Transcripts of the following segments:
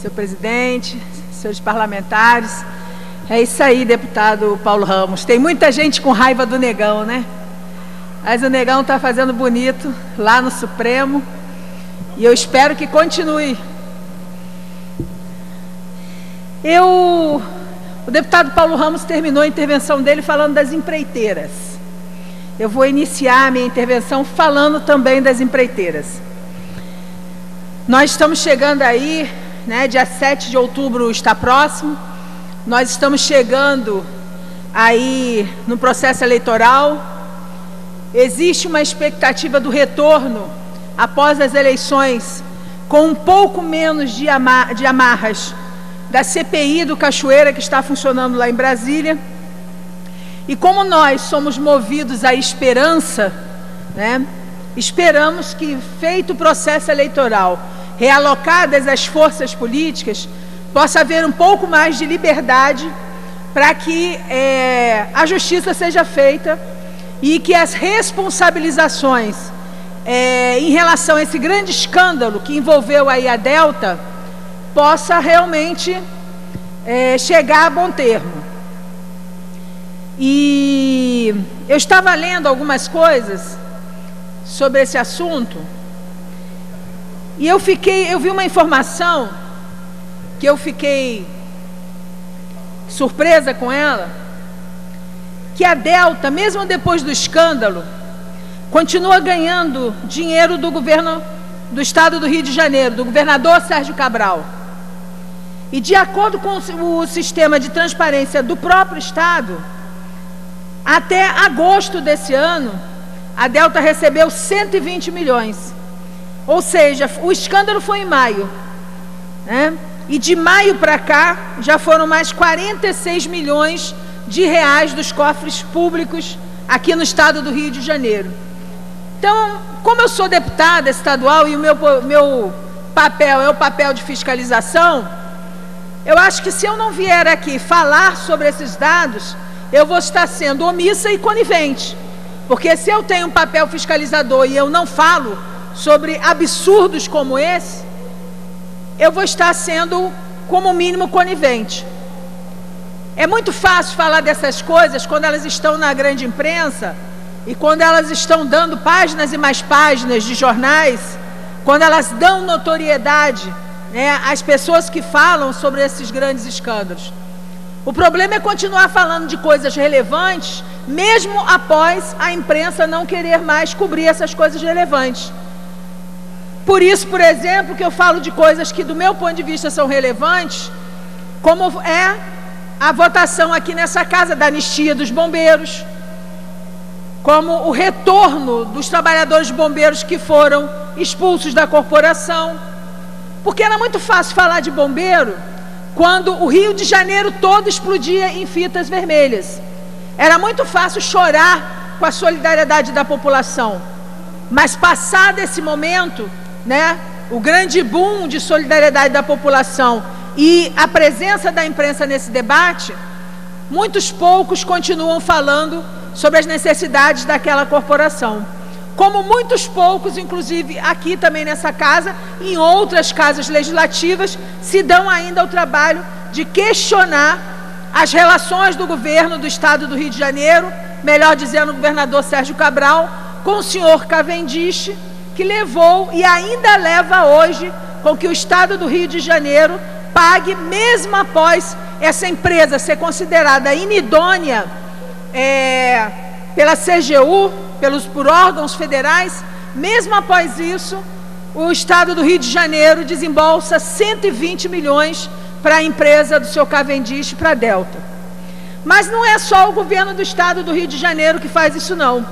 senhor presidente, senhores parlamentares. É isso aí, deputado Paulo Ramos. Tem muita gente com raiva do Negão, né? Mas o Negão está fazendo bonito lá no Supremo e eu espero que continue. O deputado Paulo Ramos terminou a intervenção dele falando das empreiteiras. Eu vou iniciar a minha intervenção falando também das empreiteiras. Nós estamos chegando aí, né, dia 7 de outubro está próximo, nós estamos chegando aí no processo eleitoral, existe uma expectativa do retorno após as eleições, com um pouco menos de amarras da CPI do Cachoeira, que está funcionando lá em Brasília. E como nós somos movidos à esperança, né, esperamos que, feito o processo eleitoral, realocadas as forças políticas, possa haver um pouco mais de liberdade para que a justiça seja feita e que as responsabilizações em relação a esse grande escândalo que envolveu aí a Delta possa realmente chegar a bom termo. E eu estava lendo algumas coisas sobre esse assunto e eu vi uma informação que eu fiquei surpresa com ela, que a Delta, mesmo depois do escândalo, continua ganhando dinheiro do governo do estado do Rio de Janeiro, do governador Sérgio Cabral. E de acordo com o sistema de transparência do próprio estado, até agosto desse ano, a Delta recebeu 120 milhões. Ou seja, o escândalo foi em maio, né? E de maio para cá, já foram mais 46 milhões de reais dos cofres públicos aqui no estado do Rio de Janeiro. Então, como eu sou deputada estadual e o meu papel é o papel de fiscalização, eu acho que se eu não vier aqui falar sobre esses dados, eu vou estar sendo omissa e conivente. Porque se eu tenho um papel fiscalizador e eu não falo sobre absurdos como esse, eu vou estar sendo, como mínimo, conivente. É muito fácil falar dessas coisas quando elas estão na grande imprensa e quando elas estão dando páginas e mais páginas de jornais, quando elas dão notoriedade, né, às pessoas que falam sobre esses grandes escândalos. O problema é continuar falando de coisas relevantes, mesmo após a imprensa não querer mais cobrir essas coisas relevantes. Por isso, por exemplo, que eu falo de coisas que, do meu ponto de vista, são relevantes, como é a votação aqui nessa casa da anistia dos bombeiros, como o retorno dos trabalhadores bombeiros que foram expulsos da corporação. Porque era muito fácil falar de bombeiro quando o Rio de Janeiro todo explodia em fitas vermelhas. Era muito fácil chorar com a solidariedade da população. Mas passado esse momento, né, o grande boom de solidariedade da população e a presença da imprensa nesse debate, muitos poucos continuam falando sobre as necessidades daquela corporação. Como muitos poucos, inclusive aqui também nessa casa, em outras casas legislativas, se dão ainda ao trabalho de questionar as relações do governo do estado do Rio de Janeiro, melhor dizendo, o governador Sérgio Cabral, com o senhor Cavendish, que levou e ainda leva hoje com que o estado do Rio de Janeiro pague, mesmo após essa empresa ser considerada inidônea pela CGU, por órgãos federais, mesmo após isso, o estado do Rio de Janeiro desembolsa 120 milhões para a empresa do seu Cavendish, para a Delta. Mas não é só o governo do estado do Rio de Janeiro que faz isso, não.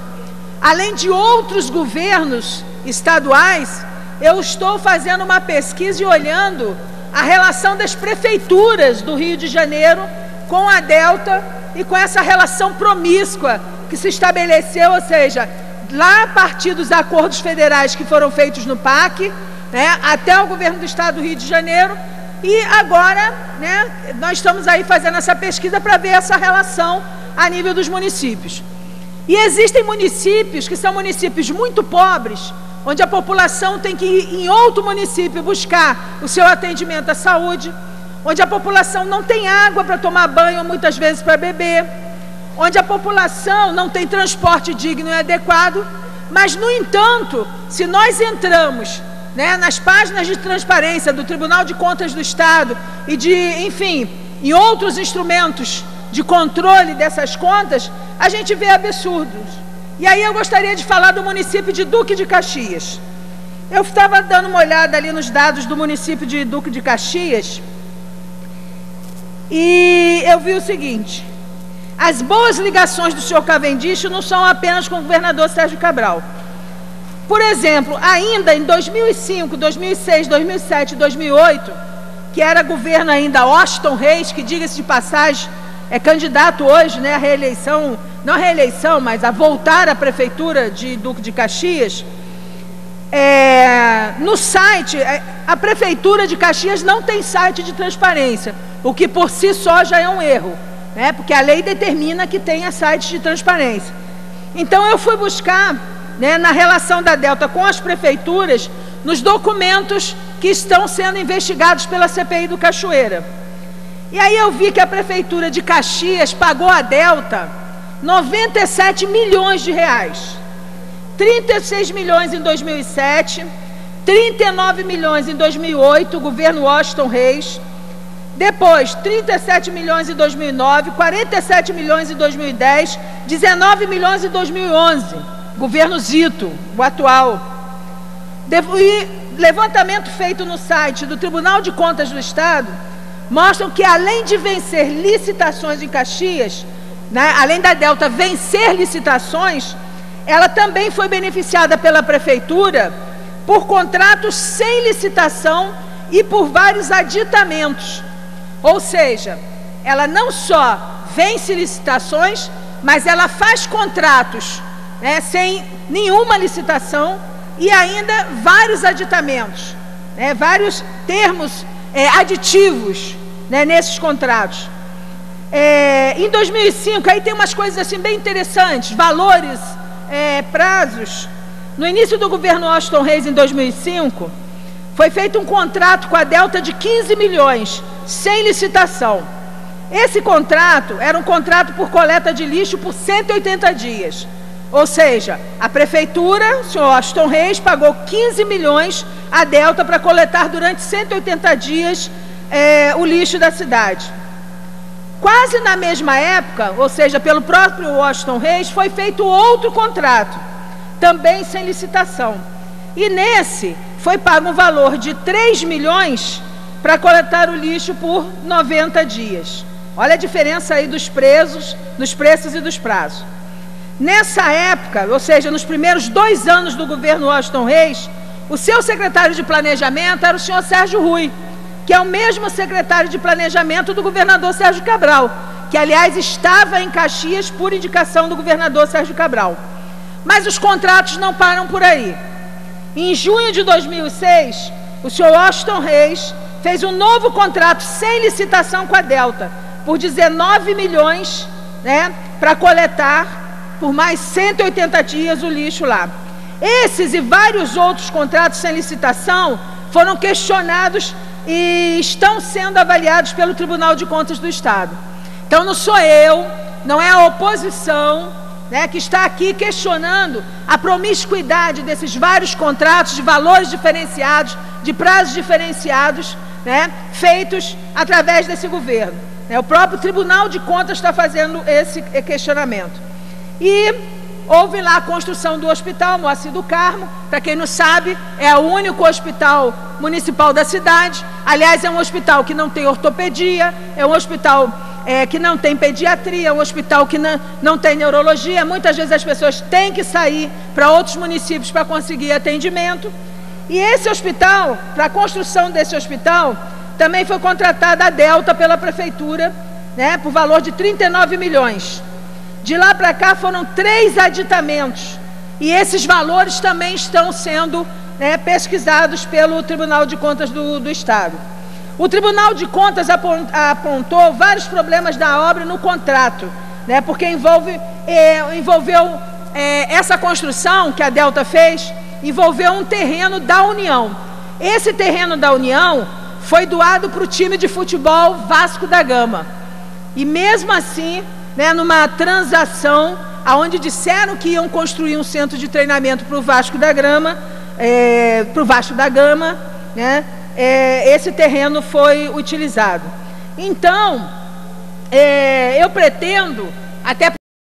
Além de outros governos estaduais, eu estou fazendo uma pesquisa e olhando a relação das prefeituras do Rio de Janeiro com a Delta e com essa relação promíscua que se estabeleceu, ou seja, lá a partir dos acordos federais que foram feitos no PAC, né, até o governo do estado do Rio de Janeiro, e agora, né, nós estamos aí fazendo essa pesquisa para ver essa relação a nível dos municípios. E existem municípios que são municípios muito pobres, onde a população tem que ir em outro município buscar o seu atendimento à saúde, onde a população não tem água para tomar banho, muitas vezes para beber, onde a população não tem transporte digno e adequado. Mas, no entanto, se nós entramos, né, nas páginas de transparência do Tribunal de Contas do Estado e enfim, em outros instrumentos de controle dessas contas, a gente vê absurdos. E aí eu gostaria de falar do município de Duque de Caxias. Eu estava dando uma olhada ali nos dados do município de Duque de Caxias e eu vi o seguinte: as boas ligações do senhor Cavendish não são apenas com o governador Sérgio Cabral. Por exemplo, ainda em 2005, 2006, 2007, 2008, que era governo ainda Washington Reis, que, diga-se de passagem, é candidato hoje, né, à reeleição, não à reeleição, mas a voltar à prefeitura de Duque de Caxias. No site, a prefeitura de Caxias não tem site de transparência, o que por si só já é um erro, né, porque a lei determina que tenha site de transparência. Então eu fui buscar, né, na relação da Delta com as prefeituras, nos documentos que estão sendo investigados pela CPI do Cachoeira. E aí eu vi que a prefeitura de Caxias pagou à Delta 97 milhões de reais. 36 milhões em 2007, 39 milhões em 2008, governo Washington Reis. Depois, 37 milhões em 2009, 47 milhões em 2010, 19 milhões em 2011, governo Zito, o atual. E levantamento feito no site do Tribunal de Contas do Estado mostram que, além de vencer licitações em Caxias, né, além da Delta vencer licitações, ela também foi beneficiada pela prefeitura por contratos sem licitação e por vários aditamentos. Ou seja, ela não só vence licitações, mas ela faz contratos, né, sem nenhuma licitação e ainda vários aditamentos, né, vários termos aditivos, né, nesses contratos. Em 2005, aí tem umas coisas assim bem interessantes, valores, prazos. No início do governo Washington Reis, em 2005, foi feito um contrato com a Delta de 15 milhões, sem licitação. Esse contrato era um contrato por coleta de lixo por 180 dias. Ou seja, a prefeitura, o senhor Washington Reis, pagou 15 milhões à Delta para coletar durante 180 dias o lixo da cidade. Quase na mesma época, ou seja, pelo próprio Washington Reis, foi feito outro contrato, também sem licitação. E nesse foi pago um valor de 3 milhões para coletar o lixo por 90 dias. Olha a diferença aí dos preços e dos prazos. Nessa época, ou seja, nos primeiros 2 anos do governo Washington Reis, o seu secretário de planejamento era o senhor Sérgio Rui, que é o mesmo secretário de planejamento do governador Sérgio Cabral, que, aliás, estava em Caxias por indicação do governador Sérgio Cabral. Mas os contratos não param por aí. Em junho de 2006, o senhor Washington Reis fez um novo contrato sem licitação com a Delta, por 19 milhões, né, para coletar por mais 180 dias o lixo lá. Esses e vários outros contratos sem licitação foram questionados e estão sendo avaliados pelo Tribunal de Contas do Estado. Então não sou eu, não é a oposição, né, que está aqui questionando a promiscuidade desses vários contratos de valores diferenciados, de prazos diferenciados, né, feitos através desse governo. O próprio Tribunal de Contas está fazendo esse questionamento. E houve lá a construção do hospital Moacir do Carmo. Para quem não sabe, é o único hospital municipal da cidade. Aliás, é um hospital que não tem ortopedia, é um hospital que não tem pediatria, é um hospital que não tem neurologia. Muitas vezes as pessoas têm que sair para outros municípios para conseguir atendimento. E esse hospital, para a construção desse hospital, também foi contratada a Delta pela prefeitura, né, por valor de 39 milhões. De lá para cá foram 3 aditamentos. E esses valores também estão sendo, né, pesquisados pelo Tribunal de Contas do Estado. O Tribunal de Contas apontou vários problemas da obra no contrato, né, porque envolveu essa construção que a Delta fez, envolveu um terreno da União. Esse terreno da União foi doado para o time de futebol Vasco da Gama. E mesmo assim, né, numa transação, onde disseram que iam construir um centro de treinamento para o Vasco da Gama, né, esse terreno foi utilizado. Então, eu pretendo, até